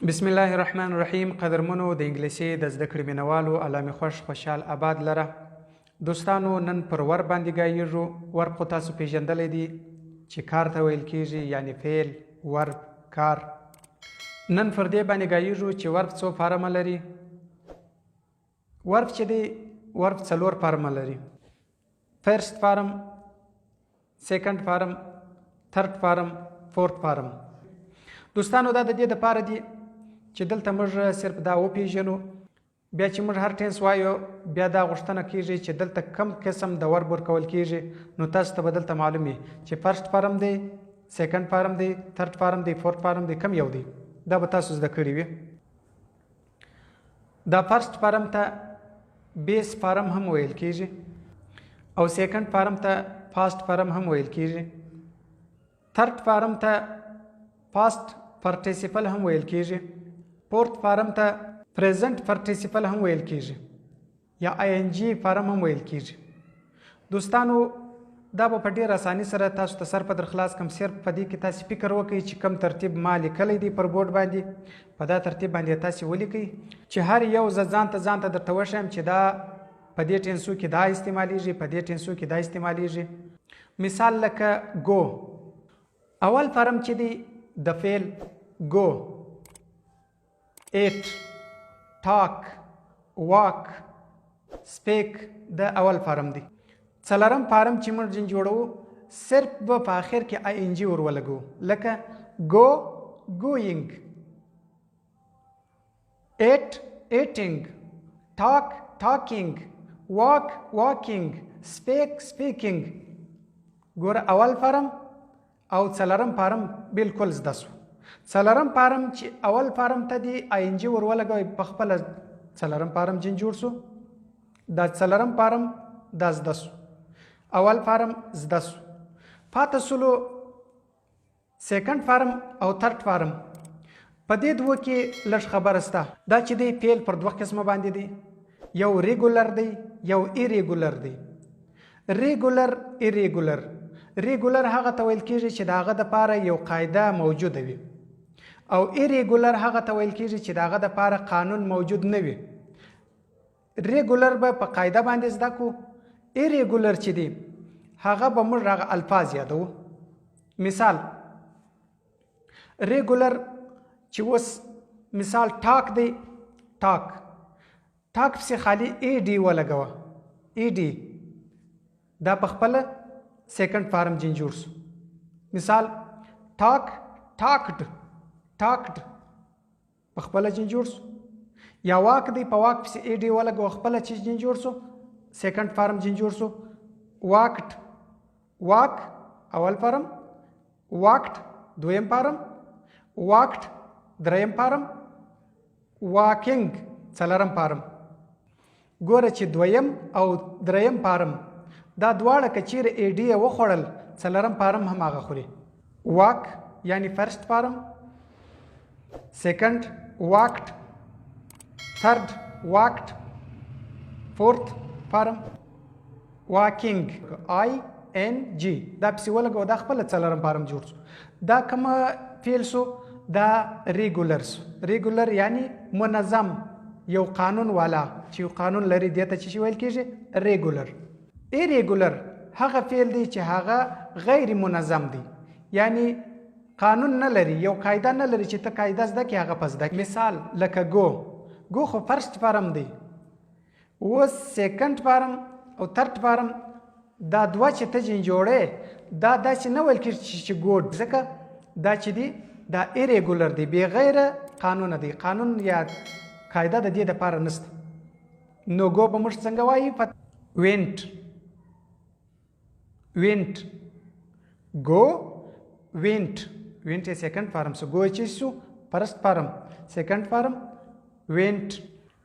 بسم الله الرحمن الرحیم. قدرمنو د انګلیسي د زده کړې مینوالو علامه خوشحال آباد لره دوستانو، نن پر ور باندې ګایږو. ورب خو تاسو پیژندلی دی چې کار ته ویل کیږي، یعنی فعل، ورب، کار. نن پر دې باندې ګایږو چې ورب څو فارمه لري. ورب چې دی، ورب څلور فارمه لري: فرست فارم، سیکنډ فارم، تھرد فارم، فورت فارم. دوستانو دا د دې دپاره دي چې دلته موږ صرف دا وپیژنو. بیا چې موږ هر ټینس وایو، بیا دا غوښتنه کیږي چې دلته کم قسم د ورب ورکول کیږي. نو تاسو ته به دلته معلوم وي چې فرست فارم دی، سیکنډ فارم دی، تھرد فارم دی، فورت فارم دی، کم یو دی. دا به تاسو زده کړي وي. دا فرست فارم ته بیس فارم هم ویل کیږي، او سیکنډ فارم ته فاست فارم هم ویل کیږي. تھرد فارم ته پاست پارټیسیپل هم ویل کیږي. فورت فارم ته پریزنٹ پارټیسیپل هم ویل کیږي، یا آی ان جی فارم هم ویل کیږي. دوستانو دا به په ډېر اساني سره تاسو ته سر په در خلاص کم. صرف په دې کې تاسو فکر وکړئ چې کم ترتیب ما لیکلی دی پر بورډ باندې، په دا ترتیب باندې تاسو ولیکئ چې هر یو زه ځانته درته وښیم چې دا په دې ټینسو کې دا استعمالیږي، په دې ټینسو کې دا استعمالیږي. مثال لکه گو. اول فارم چې دی د فعل go، eat، talk، walk، speak د اول فارم دی. څلورم فارم چې موږ جوړو صرف به په آخر کې آی ان جی ور ولګو، لکه go، going، eat، eating، talk، talking، walk، walking، speak، speaking. ګوره اول فارم او څلورم فارم بالکل زده سو. څلورم فارم چې اول فارم ته دی آی ان جی ور ولګوئ، په خپله څلورم فارم جوړ سو. دا څلورم فارم دا زده سو، اول فارم زده سو. پاته سولو سیکنډ فارم او تھرد فارم. په دې دوه کې لږ خبره سته. دا چې دی فعل پر دوه قسمه باندې دی، یو ریګولر دی، یو ایریګولر دی. ریګولر، ایریګولر. ریګولر هغه ته ویل کیږي چې د هغه دپاره یو قاعده موجوده وي، او ایریګولر هغه ته ویل کیږي چې د هغه دپاره قانون موجود نه وي. ریګولر به په قاعده باندې زده کو، ایریګولر چې دی هغه به موږ هغه الفاظ یادو. مثال ریګولر چې اوس مثال ټاک دی، ټاک پسې خالی ای ډي ولګوه، ای ډي. دا په خپله سیکنډ فارم جوړ سو. مثال ټاک، ټاکډ، ټاکډ په خپله جوړ سو. یا واک دی، په واک پسې ای ډي ولګوه، خپله چې جوړ سو، سیکنډ فارم جوړ سو. واکډ، واک اول فارم، واکډ دویم فارم، واکډ دریم فارم، واکینګ څلورم فارم. ګوره چې دویم او دریم فارم دا دواړه که چیرې ای ډي یې وخوړل، څلورم فارم هم هغه خوري. واک یعنی فرست فارم، سیکنډ واکډ، تھرد واکډ، فورت فارم واکینګ، آی ان جی. دا پسې ولګوه، دا خپله څلورم فارم جوړ سو. دا کومه فعل سو؟ دا ریګولر سو. ریګولر یعنی منظم، یو قانون والا چې یو قانون لري، دې ته چې ویل کیږي ریګولر. ایریګولر هغه فعل دی چې هغه غیر منظم دی، یعنی قانون نه لري، یو قاعده نه لري چې ته قاعده زده کړې هغه په زده کړې. مثال لکه گو. گو خو فرست فارم دی، اوس سیکنډ فارم او تھرد فارم دا دوه چې ته جوړې، دا داسې نه ویل کېږي چې ګوډ، ځکه دا چې دی دا ایریګولر دی، بې غیره قانونه دی. قانون یا قاعده د دې دپاره نشته. نو گو به موږ څنګه وایي؟ وینټ، went، go، went. went is second form. So go is first form, second form went,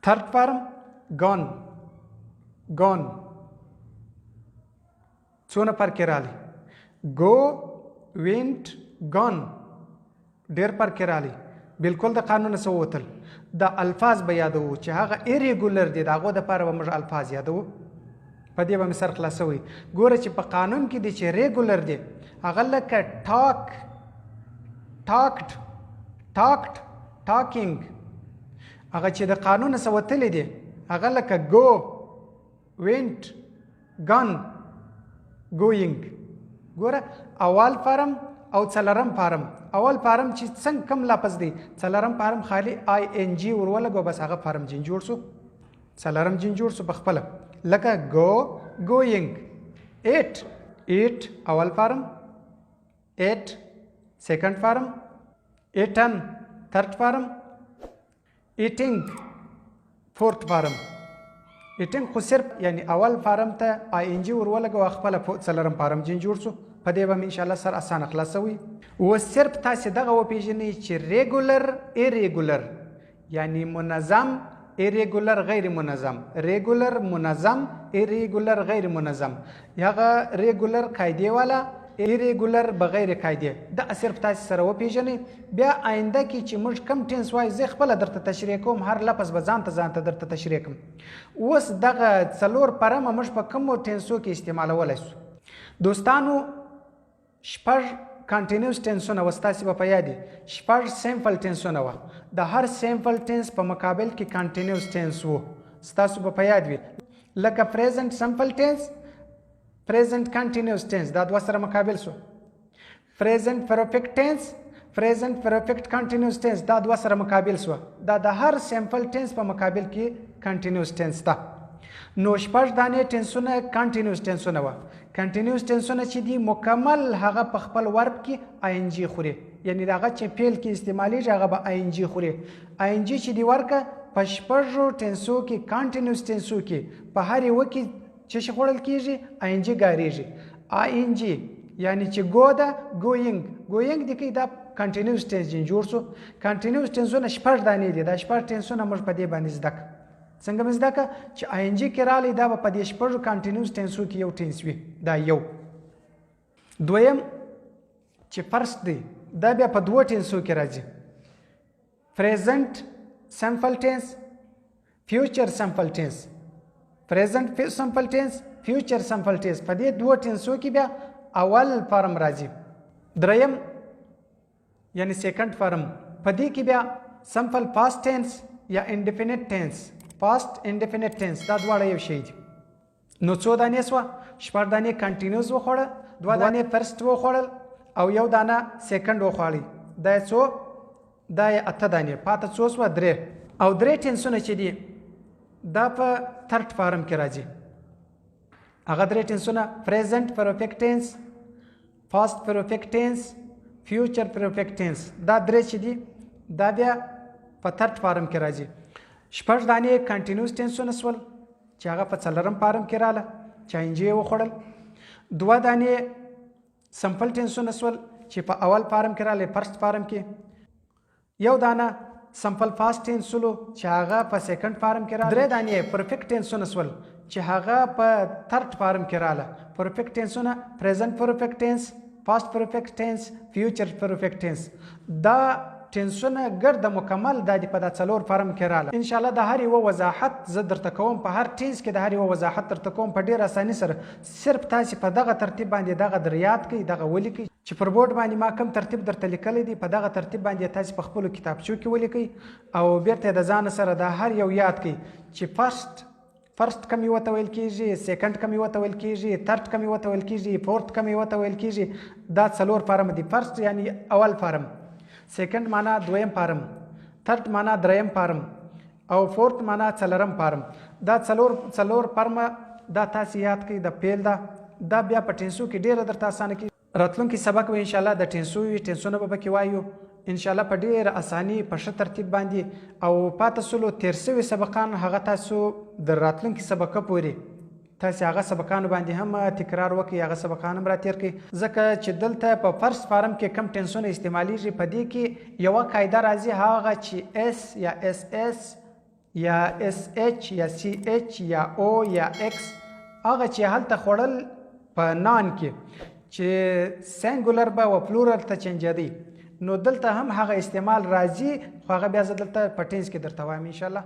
third form gone، gone. څونه فرق راغلی؟ go، went، gone ډېر فرق راغلی. بالکل د قانون څخه ووتل. د الفاظ به یادوو چې هغه ایریګولر دي، د هغو دپاره به موږ الفاظ یادوو. په دې به مې سر خلاصوي. ګوره چې په قانون کې دی چې ریګولر دی، هغه لکه ټاک، ټاکډ، talked، talking. هغه چې د قانون څخه وتلی دی هغه لکه go, went, gone, going. ګوره اول فارم او څلرم فارم. اول فارم چې څنګه کم لفظ دی، څلرم فارم خالی آی ان جی ورولګو بس هغه فارم جن جوړ شو، څلرم جن جوړ شو په خپله لکه go, going. eight, eight اول فارم، eight سیکنډ فارم، eaten تھرڈ فارم، eating فورث فارم. eating خو صرف یعنی اول فارم ته آی ان جی ورولګو خپله څلرم فارم جن جوړ شو. په دې به ان شاء الله سر اسانه خلاصوي. و صرف تاسې دغه وپېژنئ چې ریګولر ایریګولر یعنی منظم ایریګولر غیر منظم، ریګولر منظم ایریګولر غیر منظم، هغه ریګولر قاعدې والا ایریګولر بغیر قاعدې. دا صرف تاسې سره وپېژنئ. بیا آینده کې چې موږ کم ټینس وایو زه خپله درته تشریح کوم، هر لفظ به ځانته درته تشریح کوم. اوس دغه څلور پرمه موږ په کومو ټینسو کې استعمالولی سو؟ دوستانو شپږ کانټینیوس ټینسونه وه، ستاسې به په یاد وي. شپږ سیمپل ټینسونه وه. د هر سیمپل ټینس په مقابل کې کانټینیوس ټینس و، ستاسو به په یاد وي. لکه پریزنټ سیمپل ټینس، پریزنټ کانټینیوس ټینس، دا دوه سره مقابل شو. پریزنټ پرفیکټ ټینس، پریزنټ پرفیکټ کانټینیوس ټینس، دا دوه سره مقابل شو. دا د هر سیمپل ټینس په مقابل کې کانټینیوس ټینس ده. نو شپږ دانې ټینسونه کانټینیوس ټینسونه وه. کانټینیوس ټینسونه چې دي مکمل هغه په خپل ورب کې آی ان جي خوري، یعنی د هغه چې فعل کې استعمالیږي هغه به آی ان جي خوري. آی ان جي چې دي ورکه په شپږو ټینسو کې کانټینیوس ټینسو کې په هر یوه کې چې شي خوړل کېږي آی ان جي ګارېږي. آی ان جي یعنی چې ګو ده ګوینګ، ګوینګ دی کوي دا کانټینیوس ټینس جوړ شو. کانټینیوس ټینسونه شپږ دانې دي. دا شپږ ټینسونه موږ په دې باندې زده کړو. څنګه مې زده کړه چې آی ان جي کې راغلی دا به په دې شپږو کانټینیوس ټینسو کې یو ټینس وي. دا یو. دویم چې فرست دی دا بیا په دوه ټینسو کې راځي. پریزنټ سیمپل ټینس، فیوچر سیمپل ټینس. پریزنټ سیمپل ټینس، فیوچر سیمپل ټینس، په دې دوه ټینسو کې بیا اول فارم راځي. دریم یعنی سیکنډ فارم، په دې کې بیا سیمپل پاست ټینس یا انډیفینټ ټینس، پاست انډیفینټ ټینس، دا دواړه یو شی دي. نو څو دانې سوه؟ شپږ دانې کنټینیوس وخوړه، دوه دانې فرست وخوړل او یو دانه سیکنډ وخوړی. دا یې څو؟ دا یې اته دانې. پاته څو سوه؟ درې. او درې ټینسونه چې دي دا په تھرډ فارم کې راځي. هغه درې ټینسونه پریزنټ پرفیکټ ټینس، پاست پرفیکټ ټینس، فیوچر پرفیکټ ټینس. دا درې چې دي دا بیا په تھرډ فارم کې راځي. شپږ دانې کنټینیوس ټینسونه سول چې هغه په څلرم فارم کې راله چې آی ان جي یې وخوړل. دوه دانې سمپل ټینسونه سول چې په اول فارم کې راله، فرست فارم کې. یو دانه سمپل پاست ټینس سولو چې هغه په سیکنډ فارم کې راله. درې دانې پرفیکټ ټینسونه سول چې هغه په تھرډ فارم کې راله. پرفیکټ ټینسونه پریزنټ پرفیکټ ټینس، پاست پرفیکټ ټینس، فیوچر پرفیکټ ټینس. دا ټینسونه ګرد مکمل دا دي په دا څلور فارم کې راله. انشاءالله د هر یوه وضاحت زه درته کوم، په هر ټینس کې د هر یوه وضاحت درته کوم په ډېر اساني سره. صرف تاسې په دغه ترتیب باندې دغه در یاد کړئ، دغه ولیکئ چې پر بورډ باندې ما کوم ترتیب درته لیکلی دی، په دغه ترتیب باندې تاسې په خپلو کتابچو کې ولیکئ او بیرته د ځان سره دا هر یو یاد کړئ چې فرست کم یې ورته ویل کېږي، سیکنډ کم یې ورته ویل کېږي، تھرډ کم یې ورته ویل کېږي، فورت کم یې ورته ویل کېږي. دا څلور فارم دي. فرست یعنی اول فارم، سیکنډ معنا دویم فارم، تھرډ معنا دریم فارم او فورت معنا څلرم فارم. دا څلور فارمه دا تاسې یاد کړئ. د پیل دا بیا په ټینسو کې ډېره درته اسانه کېږي. راتلونکي سبق به انشاءالله د ټینسو وي، ټینسونه به پکې وایو انشاءالله په ډېره اساني په ښه ترتیب باندې. او پاته سلو تېر سوي سبقان هغه تاسو د راتلونکي سبقه پورې تاسې هغه سبقانو باندې هم تکرار وکړئ، هغه سبقان هم راتېر کړئ. ځکه چې دلته په فرست فارم کې کم ټینسونه استعمالیږي په دې کې یوه قاعده راځي، هغه چې اس یا اس اس یا اس ایچ یا سی ایچ یا او یا ایکس هغه چې هلته خوړل په نان کې چې سینګولر به و پلورل ته چینجېدی، نو دلته هم هغه استعمال راځي، خو هغه بیا زه دلته په ټینس کې درته وایم انشاءالله.